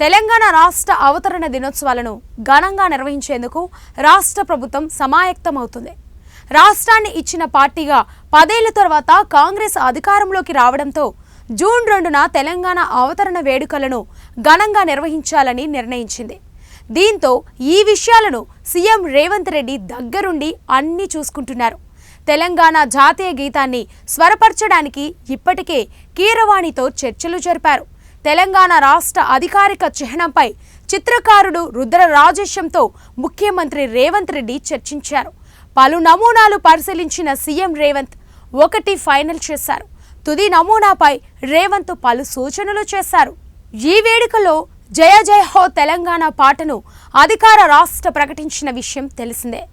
తెలంగాణ రాష్ట్ర అవతరణ దినోత్సవాలను ఘనంగా నిర్వహించేందుకు రాష్ట్ర ప్రభుత్వం సమాయత్తమవుతుంది. రాష్ట్రాన్ని ఇచ్చిన పార్టీగా 10 ఏళ్ల తర్వాత కాంగ్రెస్ అధికారంలోకి రావడంతో జూన్ 2న తెలంగాణ అవతరణ వేడుకలను ఘనంగా నిర్వహించాలని నిర్ణయించింది. దీంతో ఈ విషయాలను సీఎం రేవంత్ రెడ్డి దగ్గరుండి అన్నీ చూసుకుంటున్నారు. తెలంగాణ జాతీయ గీతాన్ని స్వరపరచడానికి ఇప్పటికే కీరవాణితో చర్చలు జరిపారు. తెలంగాణ రాష్ట్ర అధికారిక చిహ్నంపై చిత్రకారుడు రుద్ర రాజేశంతో ముఖ్యమంత్రి రేవంత్ రెడ్డి చర్చించారు. పలు నమూనాలు పరిశీలించిన సీఎం రేవంత్ ఒకటి ఫైనల్ చేశారు. తుది నమూనాపై రేవంత్ పలు సూచనలు చేశారు. ఈ వేడుకలో జయ జయ హో తెలంగాణ పాటను అధికార రాష్ట్ర ప్రకటించిన విషయం తెలిసిందే.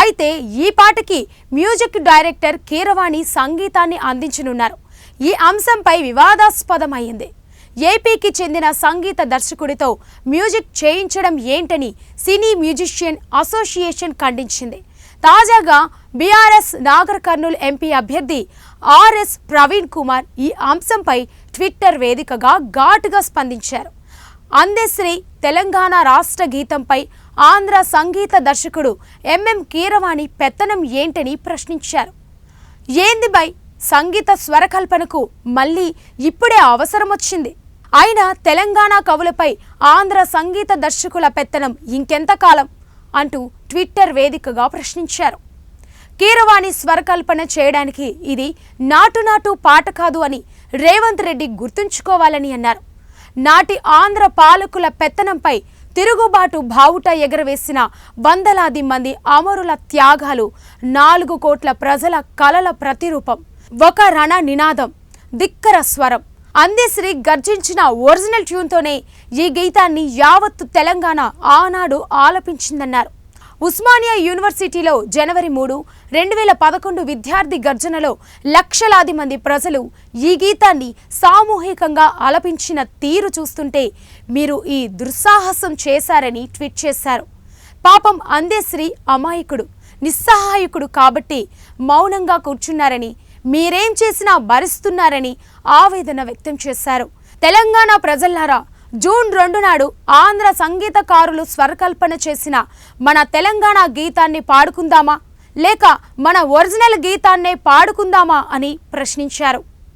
అయితే ఈ పాటకి మ్యూజిక్ డైరెక్టర్ కీరవాణి సంగీతాన్ని అందించనున్నారు. ఈ అంశంపై వివాదాస్పదమైంది. ఏపీకి చెందిన సంగీత దర్శకుడితో మ్యూజిక్ చేయించడం ఏంటని సినీ మ్యూజిషియన్ అసోసియేషన్ ఖండించింది. తాజాగా బీఆర్ఎస్ నాగర్ కర్నూల్ ఎంపీ అభ్యర్థి ఆర్ఎస్ ప్రవీణ్ కుమార్ ఈ అంశంపై ట్విట్టర్ వేదికగా ఘాటుగా స్పందించారు. అందశ్రీ తెలంగాణ రాష్ట్ర గీతంపై ఆంధ్ర సంగీత దర్శకుడు ఎంఎం కీరవాణి పెత్తనం ఏంటని ప్రశ్నించారు. ఏంది బై, సంగీత స్వరకల్పనకు మళ్ళీ ఇప్పుడే అవసరం వచ్చింది. అయినా తెలంగాణ కవులపై ఆంధ్ర సంగీత దర్శకుల పెత్తనం ఇంకెంతకాలం అంటూ ట్విట్టర్ వేదికగా ప్రశ్నించారు. కీరవాణి స్వరకల్పన చేయడానికి ఇది నాటు పాట కాదు అని రేవంత్ రెడ్డి గుర్తుంచుకోవాలని అన్నారు. నాటి ఆంధ్ర పాలకుల పెత్తనంపై తిరుగుబాటు బావుట ఎగరవేసిన వందలాది మంది అమరుల త్యాగాలు 4 కోట్ల ప్రజల కలల ప్రతిరూపం. ఒక రణ నినాదం, ధిక్కర స్వరం. అందశ్రీ గర్జించిన ఒరిజినల్ ట్యూన్తోనే ఈ గీతాన్ని యావత్తు తెలంగాణ ఆనాడు ఆలపించిందన్నారు. ఉస్మానియా యూనివర్సిటీలో జనవరి 3, 2011 విద్యార్థి గర్జనలో లక్షలాది మంది ప్రజలు ఈ గీతాన్ని సామూహికంగా ఆలపించిన తీరు చూస్తుంటే మీరు ఈ దుస్సాహసం చేశారని ట్వీట్ చేశారు. పాపం అందశ్రీ అమాయకుడు, నిస్సహాయకుడు కాబట్టి మౌనంగా కూర్చున్నారని, మీరేం చేసినా భరిస్తున్నారని ఆవేదన వ్యక్తం చేశారు. తెలంగాణ ప్రజలారా, జూన్ 2 నాడు ఆంధ్ర సంగీతకారులు స్వరకల్పన చేసిన మన తెలంగాణ గీతాన్ని పాడుకుందామా లేక మన ఒరిజినల్ గీతాన్నే పాడుకుందామా అని ప్రశ్నించారు.